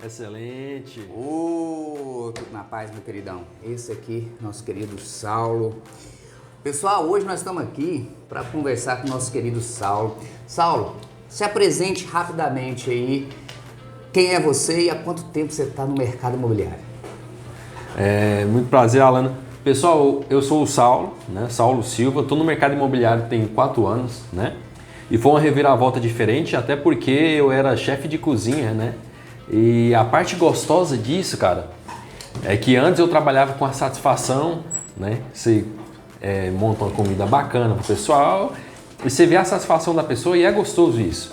Excelente. Tudo na paz, meu queridão. Esse aqui, nosso querido Saulo. Pessoal, hoje nós estamos aqui para conversar com o nosso querido Saulo. Saulo, se apresente rapidamente aí. Quem é você e há quanto tempo você está no mercado imobiliário? Muito prazer, Alana. Pessoal, eu sou o Saulo, né? Saulo Silva. Estou no mercado imobiliário tem 4 anos, né? E foi uma reviravolta diferente, até porque eu era chefe de cozinha, né? E a parte gostosa disso, cara, é que antes eu trabalhava com a satisfação, né? Você monta uma comida bacana pro pessoal e você vê a satisfação da pessoa e é gostoso isso.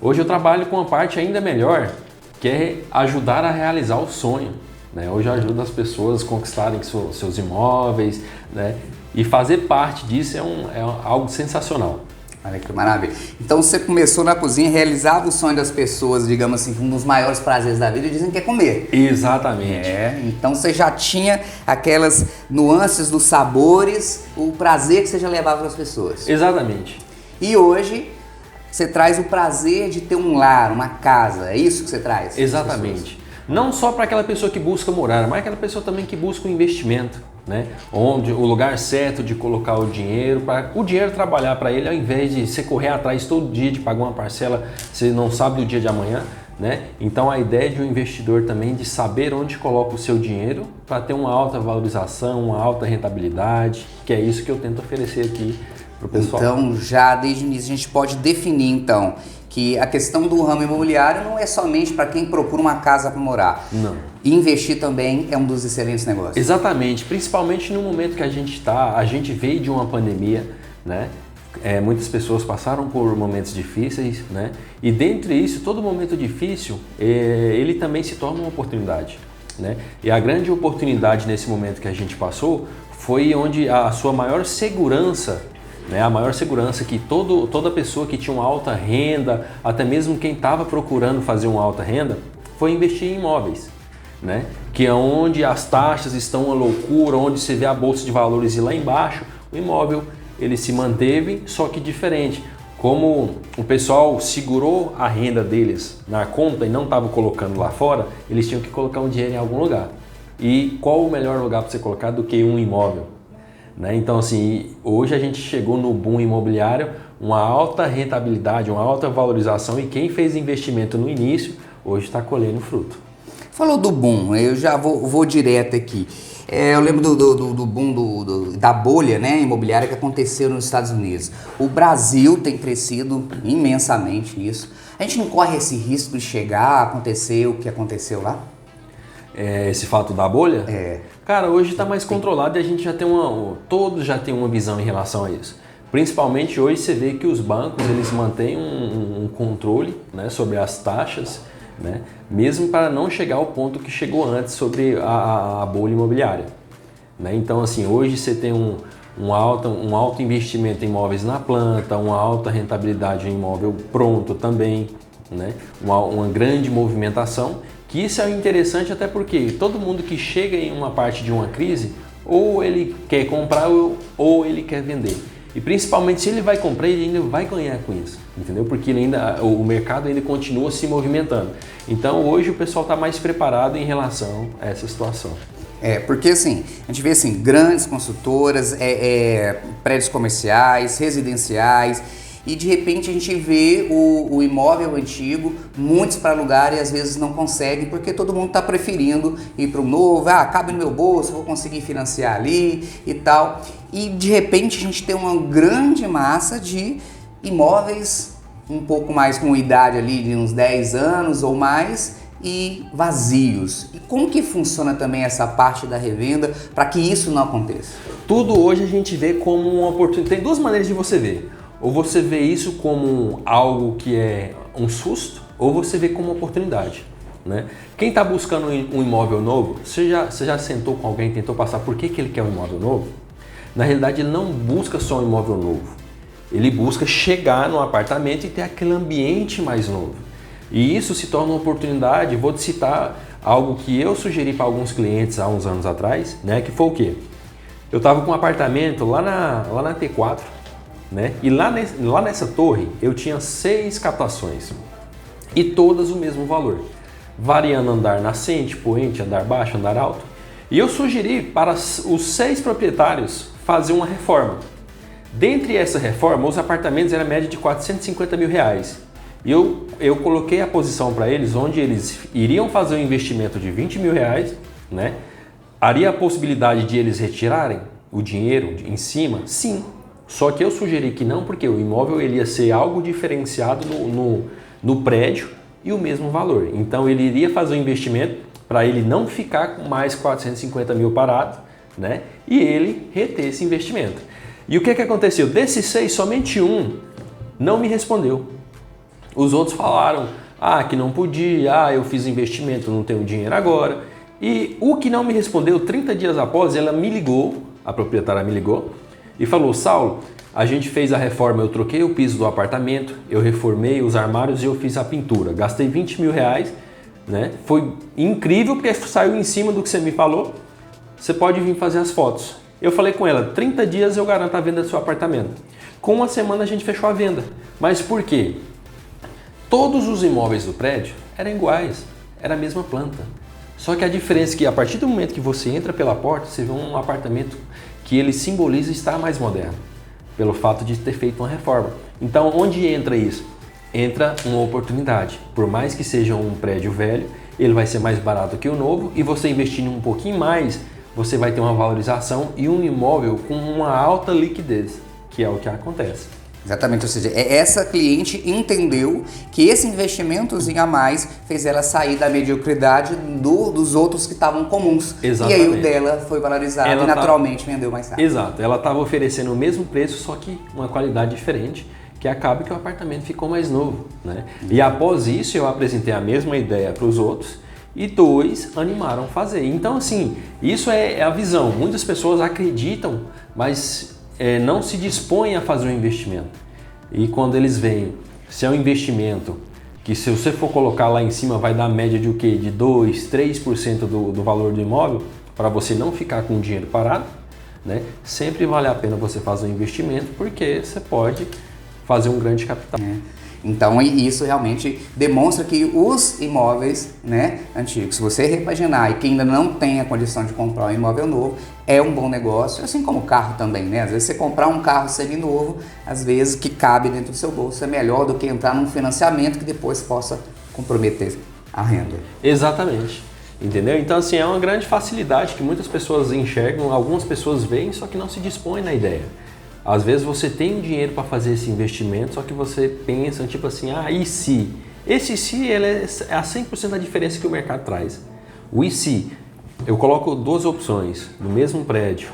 Hoje eu trabalho com uma parte ainda melhor, que é ajudar a realizar o sonho, né? Hoje eu ajudo as pessoas a conquistarem seus imóveis, né? E fazer parte disso é algo sensacional. Olha que maravilha. Então você começou na cozinha, realizava o sonho das pessoas, digamos assim, um dos maiores prazeres da vida, dizem que é comer. Exatamente. Então você já tinha aquelas nuances dos sabores, o prazer que você já levava para as pessoas. Exatamente. E hoje você traz o prazer de ter um lar, uma casa, é isso que você traz? Exatamente. Não só para aquela pessoa que busca morar, mas aquela pessoa também que busca um investimento, né? Onde o lugar certo de colocar o dinheiro, para o dinheiro trabalhar para ele, ao invés de você correr atrás todo dia de pagar uma parcela, você não sabe do dia de amanhã, né? Então a ideia de um investidor também de saber onde coloca o seu dinheiro para ter uma alta valorização, uma alta rentabilidade, que é isso que eu tento oferecer aqui para o pessoal. Então já desde o início a gente pode definir então que a questão do ramo imobiliário não é somente para quem procura uma casa para morar. Não. Investir também é um dos excelentes negócios. Exatamente, principalmente no momento que a gente veio de uma pandemia, né? Muitas pessoas passaram por momentos difíceis, né? E dentre isso, todo momento difícil, ele também se torna uma oportunidade, né? E a grande oportunidade nesse momento que a gente passou foi onde a sua maior segurança, né, a maior segurança que toda pessoa que tinha uma alta renda, até mesmo quem estava procurando fazer uma alta renda, foi investir em imóveis, né? Que é onde as taxas estão uma loucura, onde você vê a bolsa de valores ir lá embaixo, o imóvel ele se manteve, só que diferente. Como o pessoal segurou a renda deles na conta e não estava colocando lá fora, eles tinham que colocar um dinheiro em algum lugar. E qual o melhor lugar para você colocar do que um imóvel? Né? Então, assim, hoje a gente chegou no boom imobiliário, uma alta rentabilidade, uma alta valorização, e quem fez investimento no início, hoje está colhendo fruto. Falou do boom, eu já vou direto aqui. Eu lembro do boom da bolha, né, imobiliária que aconteceu nos Estados Unidos. O Brasil tem crescido imensamente nisso. A gente não corre esse risco de chegar a acontecer o que aconteceu lá? Esse fato da bolha? Cara, hoje está mais controlado e a gente já tem todos já tem uma visão em relação a isso. Principalmente hoje você vê que os bancos eles mantêm um controle, né, sobre as taxas, né, mesmo para não chegar ao ponto que chegou antes sobre a bolha imobiliária. Né? Então assim, hoje você tem um alto investimento em imóveis na planta, uma alta rentabilidade em imóvel pronto também, né? Uma grande movimentação. Que isso é interessante até porque todo mundo que chega em uma parte de uma crise, ou ele quer comprar ou ele quer vender. E principalmente se ele vai comprar, ele ainda vai ganhar com isso, entendeu? Porque o mercado ainda continua se movimentando. Então hoje o pessoal está mais preparado em relação a essa situação. Porque assim, a gente vê assim, grandes construtoras, prédios comerciais, residenciais, e de repente a gente vê o imóvel antigo, muitos para alugar e às vezes não conseguem, porque todo mundo está preferindo ir para o novo, cabe no meu bolso, vou conseguir financiar ali e tal. E de repente a gente tem uma grande massa de imóveis um pouco mais com idade ali de uns 10 anos ou mais e vazios. E como que funciona também essa parte da revenda para que isso não aconteça? Tudo hoje a gente vê como uma oportunidade. Tem duas maneiras de você ver. Ou você vê isso como algo que é um susto, ou você vê como uma oportunidade. Né? Quem está buscando um imóvel novo, você já sentou com alguém e tentou passar por que ele quer um imóvel novo? Na realidade, ele não busca só um imóvel novo. Ele busca chegar no apartamento e ter aquele ambiente mais novo. E isso se torna uma oportunidade. Vou te citar algo que eu sugeri para alguns clientes há uns anos atrás, né? Que foi o quê? Eu estava com um apartamento lá na T4, né? E lá nessa torre eu tinha 6 captações e todas o mesmo valor. variando andar nascente, poente, andar baixo, andar alto. E eu sugeri para os 6 proprietários fazer uma reforma. Dentre essa reforma, os apartamentos eram média de R$450 mil. E eu coloquei a posição para eles onde eles iriam fazer um investimento de R$20 mil, né? Haria a possibilidade de eles retirarem o dinheiro em cima? Sim. Só que eu sugeri que não, porque o imóvel ele ia ser algo diferenciado no prédio e o mesmo valor. Então ele iria fazer um investimento para ele não ficar com mais 450 mil parado, né? E ele reter esse investimento. E o que aconteceu? Desses 6, somente um não me respondeu. Os outros falaram que não podia, eu fiz investimento, não tenho dinheiro agora. E o que não me respondeu, 30 dias após, ela me ligou, a proprietária me ligou e falou: Saulo, a gente fez a reforma, eu troquei o piso do apartamento, eu reformei os armários e eu fiz a pintura. Gastei R$20 mil, né? Foi incrível porque saiu em cima do que você me falou. Você pode vir fazer as fotos. Eu falei com ela, 30 dias eu garanto a venda do seu apartamento. Com uma semana a gente fechou a venda. Mas por quê? Todos os imóveis do prédio eram iguais, era a mesma planta. Só que a diferença é que a partir do momento que você entra pela porta, você vê um apartamento que ele simboliza estar mais moderno, pelo fato de ter feito uma reforma. Então, onde entra isso? Entra uma oportunidade. Por mais que seja um prédio velho, ele vai ser mais barato que o novo e você investindo um pouquinho mais, você vai ter uma valorização e um imóvel com uma alta liquidez, que é o que acontece. Exatamente, ou seja, essa cliente entendeu que esse investimentozinho a mais fez ela sair da mediocridade dos outros que estavam comuns. Exatamente. E aí o dela foi valorizado e naturalmente vendeu mais rápido. Exato, ela estava oferecendo o mesmo preço, só que uma qualidade diferente, que acaba que o apartamento ficou mais novo, né? E após isso eu apresentei a mesma ideia para os outros e 2 animaram a fazer. Então assim, isso é a visão. Muitas pessoas acreditam, mas não se dispõem a fazer um investimento. E quando eles veem, se é um investimento que se você for colocar lá em cima vai dar média de o quê? De 2, 3% do valor do imóvel, para você não ficar com o dinheiro parado, né? Sempre vale a pena você fazer um investimento, porque você pode fazer um grande capital. Então isso realmente demonstra que os imóveis, né, antigos, se você repaginar e que ainda não tem a condição de comprar um imóvel novo, é um bom negócio, assim como o carro também, né? Às vezes você comprar um carro seminovo, às vezes que cabe dentro do seu bolso, é melhor do que entrar num financiamento que depois possa comprometer a renda. Exatamente. Entendeu? Então assim, é uma grande facilidade que muitas pessoas enxergam, algumas pessoas veem, só que não se dispõem na ideia. Às vezes você tem dinheiro para fazer esse investimento, só que você pensa tipo assim, e se? Esse se ele é a 100% da diferença que o mercado traz. O e se? Eu coloco 2 opções no mesmo prédio.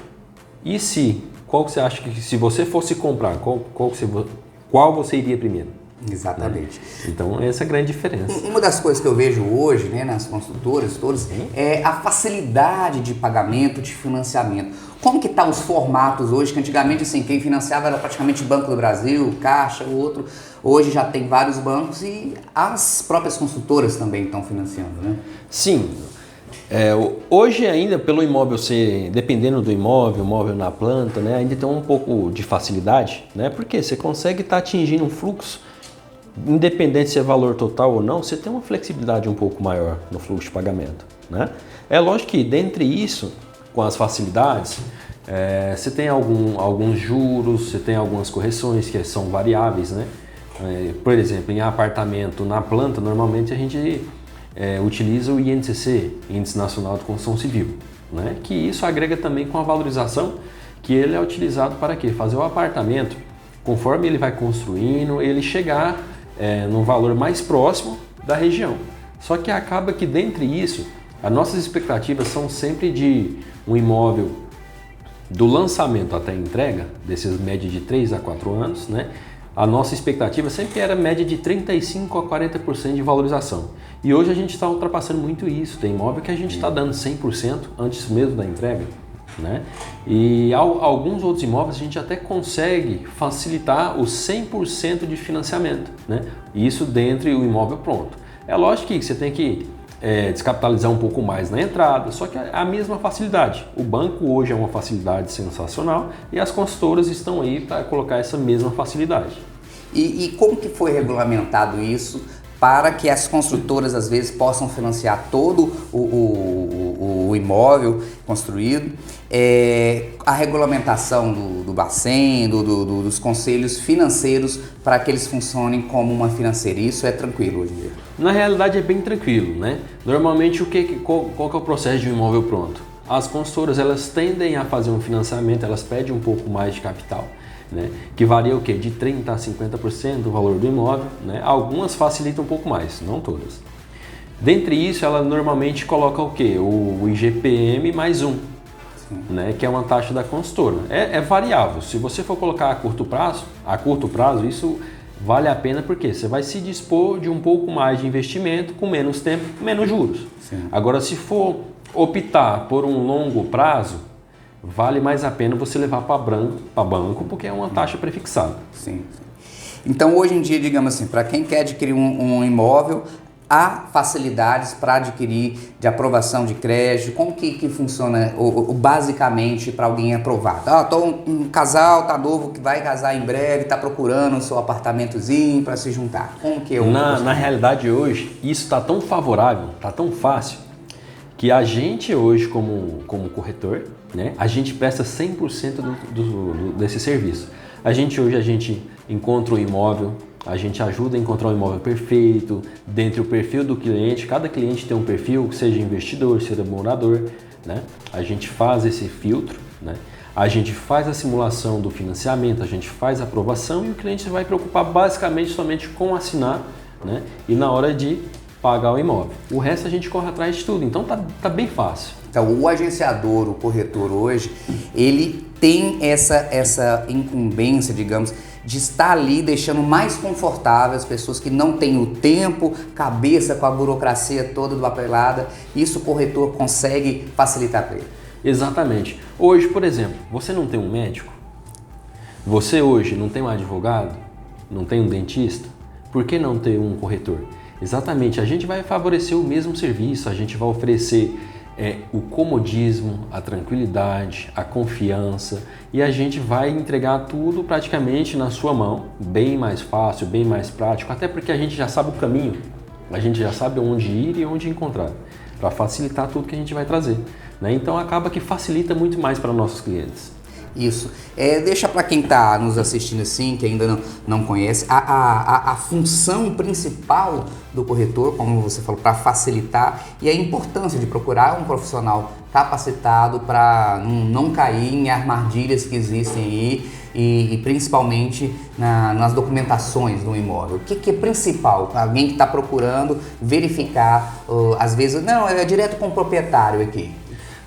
E se? Qual que você acha que se você fosse comprar, qual você iria primeiro? Exatamente. Né? Então essa é a grande diferença. Uma das coisas que eu vejo hoje, né, nas construtoras todas, é a facilidade de pagamento, de financiamento. Como que tá os formatos hoje, que antigamente assim, quem financiava era praticamente Banco do Brasil, Caixa, o outro. Hoje já tem vários bancos e as próprias construtoras também estão financiando, né? Sim. Hoje ainda pelo imóvel ser, dependendo do imóvel na planta, né, ainda tem um pouco de facilidade, né? Porque você consegue estar atingindo um fluxo, independente se é valor total ou não, você tem uma flexibilidade um pouco maior no fluxo de pagamento, né? É lógico que dentre isso, com as facilidades, você tem alguns juros, você tem algumas correções que são variáveis, né? Por exemplo, em apartamento na planta, normalmente a gente utiliza o INCC, Índice Nacional de Construção Civil, né? Que isso agrega também com a valorização, que ele é utilizado para quê? Fazer o apartamento, conforme ele vai construindo, ele chegar num valor mais próximo da região. Só que acaba que dentre isso, as nossas expectativas são sempre de um imóvel do lançamento até a entrega, desses média de 3 a 4 anos, né? A nossa expectativa sempre era média de 35% a 40% de valorização. E hoje a gente está ultrapassando muito isso. Tem imóvel que a gente está dando 100% antes mesmo da entrega, né? E alguns outros imóveis a gente até consegue facilitar os 100% de financiamento, né? Isso dentro do imóvel pronto. É lógico que você tem que descapitalizar um pouco mais na entrada, só que é a mesma facilidade. O banco hoje é uma facilidade sensacional e as consultoras estão aí para colocar essa mesma facilidade. E como que foi regulamentado isso para que as construtoras às vezes possam financiar todo o imóvel construído. A regulamentação do Bacen, dos conselhos financeiros para que eles funcionem como uma financeira. Isso é tranquilo hoje em dia? Na realidade é bem tranquilo, né? Normalmente qual que é o processo de um imóvel pronto? As consultoras elas tendem a fazer um financiamento, elas pedem um pouco mais de capital, né? Que varia o quê? De 30% a 50% do valor do imóvel, né? Algumas facilitam um pouco mais, não todas. Dentre isso, ela normalmente coloca o quê? O IGPM mais 1, né? Que é uma taxa da consultora. É variável. Se você for colocar a curto prazo, isso vale a pena porque você vai se dispor de um pouco mais de investimento com menos tempo, menos juros. Sim. Agora, se for optar por um longo prazo, vale mais a pena você levar para banco porque é uma taxa prefixada. Sim. Então, hoje em dia, digamos assim, para quem quer adquirir um imóvel, há facilidades para adquirir de aprovação de crédito? Como que funciona basicamente para alguém aprovado? Um casal, tá novo, que vai casar em breve, está procurando o seu apartamentozinho para se juntar. Como que é na realidade hoje, isso está tão favorável, está tão fácil, que a gente hoje como corretor, né, a gente presta 100% desse serviço. A gente encontra o imóvel, a gente ajuda a encontrar um imóvel perfeito, dentro do perfil do cliente. Cada cliente tem um perfil, seja investidor, seja morador, né? A gente faz esse filtro, né? A gente faz a simulação do financiamento, a gente faz a aprovação e o cliente vai preocupar basicamente somente com assinar, né? E na hora de pagar o imóvel. O resto a gente corre atrás de tudo, então tá bem fácil. Então o agenciador, o corretor hoje, ele tem essa incumbência, digamos, de estar ali deixando mais confortável as pessoas que não têm o tempo, cabeça com a burocracia toda do papelada. Isso o corretor consegue facilitar para ele. Exatamente. Hoje, por exemplo, você não tem um médico? Você hoje não tem um advogado? Não tem um dentista? Por que não ter um corretor? Exatamente, a gente vai favorecer o mesmo serviço, a gente vai oferecer o comodismo, a tranquilidade, a confiança e a gente vai entregar tudo praticamente na sua mão, bem mais fácil, bem mais prático, até porque a gente já sabe o caminho, a gente já sabe onde ir e onde encontrar, para facilitar tudo que a gente vai trazer, né? Então acaba que facilita muito mais para nossos clientes. Isso. Deixa para quem está nos assistindo assim, que ainda não conhece, a função principal do corretor, como você falou, para facilitar, e a importância de procurar um profissional capacitado para não cair em armadilhas que existem aí e principalmente nas documentações do imóvel. O que é principal? Alguém que está procurando verificar, às vezes, não, é direto com o proprietário aqui.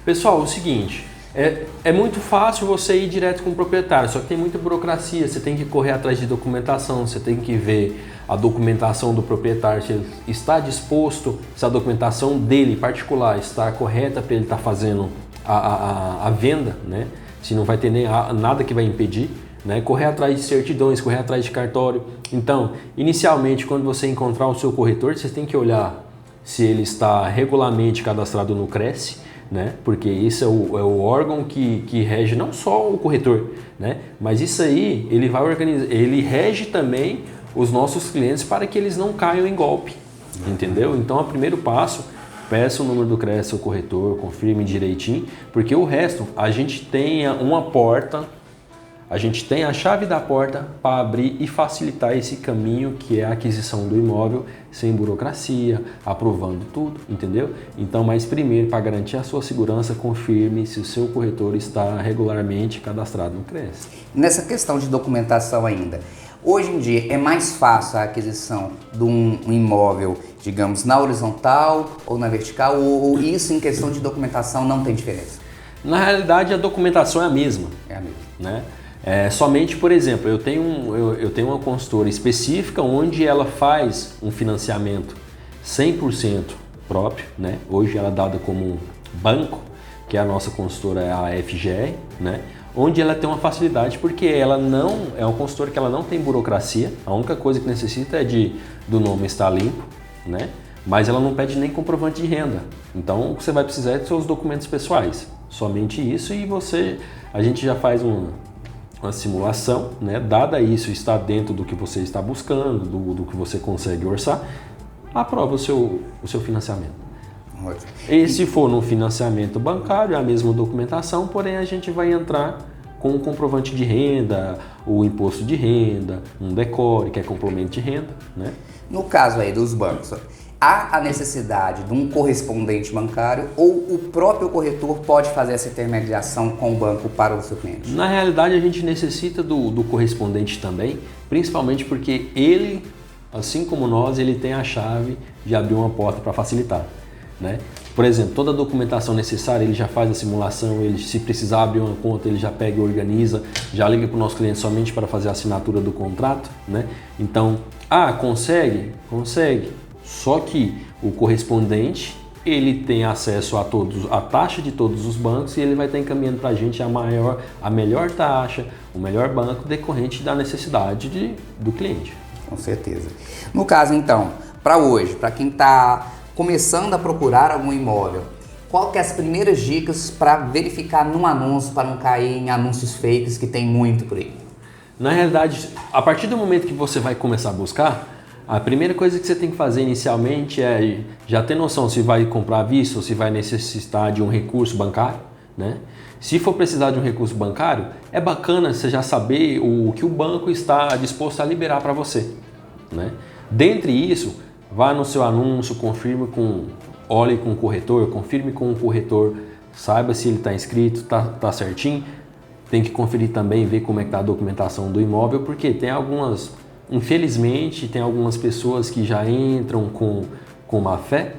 Pessoal, o seguinte... É muito fácil você ir direto com o proprietário, só que tem muita burocracia, você tem que correr atrás de documentação, você tem que ver a documentação do proprietário, se ele está disposto, se a documentação dele particular está correta para ele estar fazendo a venda, né? Se não vai ter nem nada que vai impedir, né? Correr atrás de certidões, correr atrás de cartório. Então, inicialmente, quando você encontrar o seu corretor, você tem que olhar se ele está regularmente cadastrado no CRESSE, né? Porque isso é o órgão que rege não só o corretor, né? Mas isso aí ele vai organizar, ele rege também os nossos clientes para que eles não caiam em golpe, entendeu? Então, o primeiro passo, peça o número do CRESSE ao corretor, confirme direitinho, porque o resto a gente tem uma porta, a gente tem a chave da porta para abrir e facilitar esse caminho que é a aquisição do imóvel sem burocracia, aprovando tudo, entendeu? Então, mas primeiro, para garantir a sua segurança, confirme se o seu corretor está regularmente cadastrado no CRESSE. Nessa questão de documentação ainda, hoje em dia é mais fácil a aquisição de um imóvel, digamos, na horizontal ou na vertical, ou isso em questão de documentação não tem diferença? Na realidade, a documentação é a mesma. É a mesma. Né? Somente, por exemplo, eu tenho uma consultora específica onde ela faz um financiamento 100% próprio, né? Hoje ela é dada como um banco, que é a nossa consultora, é a FGR, né? Onde ela tem uma facilidade porque ela não é uma consultora que ela não tem burocracia, a única coisa que necessita é do nome estar limpo, né? Mas ela não pede nem comprovante de renda. Então o que você vai precisar é de seus documentos pessoais, somente isso, e a gente já faz uma simulação, né? Dada isso, está dentro do que você está buscando, do que você consegue orçar, aprova o seu financiamento. Ótimo. E se for no financiamento bancário, é a mesma documentação, porém a gente vai entrar com o comprovante de renda, o imposto de renda, um decore, que é complemento de renda, né? No caso aí dos bancos, há a necessidade de um correspondente bancário ou o próprio corretor pode fazer essa intermediação com o banco para o seu cliente? Na realidade, a gente necessita do correspondente também, principalmente porque ele, assim como nós, ele tem a chave de abrir uma porta para facilitar, né? Por exemplo, toda a documentação necessária, ele já faz a simulação, ele, se precisar abrir uma conta, ele já pega e organiza, já liga para o nosso cliente somente para fazer a assinatura do contrato, né? Então, consegue? Consegue. Só que o correspondente, ele tem acesso a taxa de todos os bancos e ele vai estar encaminhando para a gente a melhor taxa, o melhor banco decorrente da necessidade do cliente. Com certeza. No caso, então, para hoje, para quem está começando a procurar algum imóvel, qual que é as primeiras dicas para verificar num anúncio, para não cair em anúncios fakes que tem muito por aí? Na realidade, a partir do momento que você vai começar a buscar, a primeira coisa que você tem que fazer inicialmente é já ter noção se vai comprar à vista ou se vai necessitar de um recurso bancário, né? Se for precisar de um recurso bancário, é bacana você já saber o que o banco está disposto a liberar para você, né? Dentre isso, vá no seu anúncio, olhe com o corretor, confirme com o corretor, saiba se ele está inscrito, tá certinho. Tem que conferir também, ver como é que está a documentação do imóvel, porque infelizmente, tem algumas pessoas que já entram com má fé,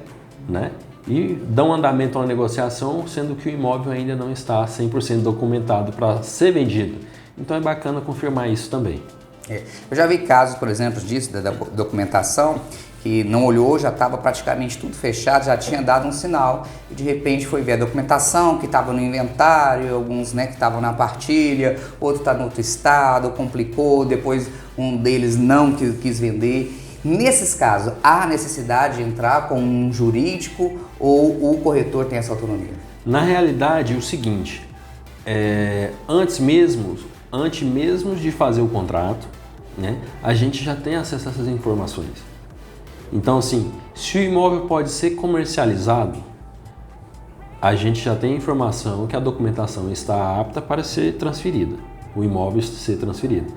né? E dão andamento a uma negociação, sendo que o imóvel ainda não está 100% documentado para ser vendido. Então é bacana confirmar isso também. Eu já vi casos, por exemplo, disso, da documentação, que não olhou, já estava praticamente tudo fechado, já tinha dado um sinal e de repente foi ver a documentação que estava no inventário, alguns, né, que estavam na partilha, outro está no outro estado, complicou, depois um deles não quis vender. Nesses casos, há necessidade de entrar com um jurídico ou o corretor tem essa autonomia? Na realidade, é o seguinte, antes mesmo de fazer o contrato, né, a gente já tem acesso a essas informações. Então, assim, se o imóvel pode ser comercializado, a gente já tem informação que a documentação está apta para ser transferida, o imóvel ser transferido.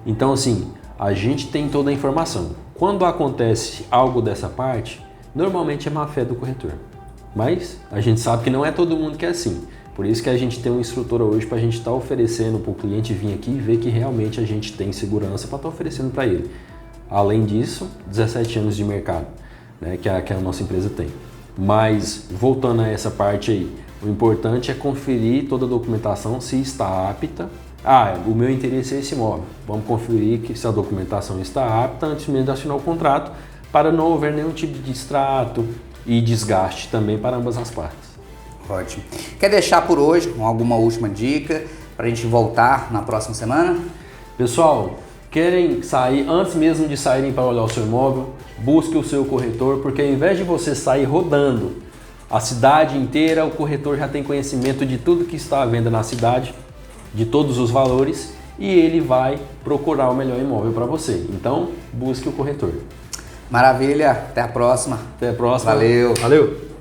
Então, assim, a gente tem toda a informação. Quando acontece algo dessa parte, normalmente é má fé do corretor. Mas a gente sabe que não é todo mundo que é assim. Por isso que a gente tem uma instrutora hoje para a gente estar oferecendo para o cliente vir aqui e ver que realmente a gente tem segurança para estar oferecendo para ele. Além disso, 17 anos de mercado, né, que a nossa empresa tem. Mas, voltando a essa parte aí, o importante é conferir toda a documentação se está apta. O meu interesse é esse imóvel. Vamos conferir se a documentação está apta antes mesmo de assinar o contrato, para não haver nenhum tipo de distrato e desgaste também para ambas as partes. Ótimo. Quer deixar por hoje alguma última dica para a gente voltar na próxima semana? Pessoal, querem sair, antes mesmo de saírem para olhar o seu imóvel, busque o seu corretor, porque ao invés de você sair rodando a cidade inteira, o corretor já tem conhecimento de tudo que está à venda na cidade, de todos os valores, e ele vai procurar o melhor imóvel para você. Então, busque o corretor. Maravilha, até a próxima. Até a próxima. Valeu. Valeu.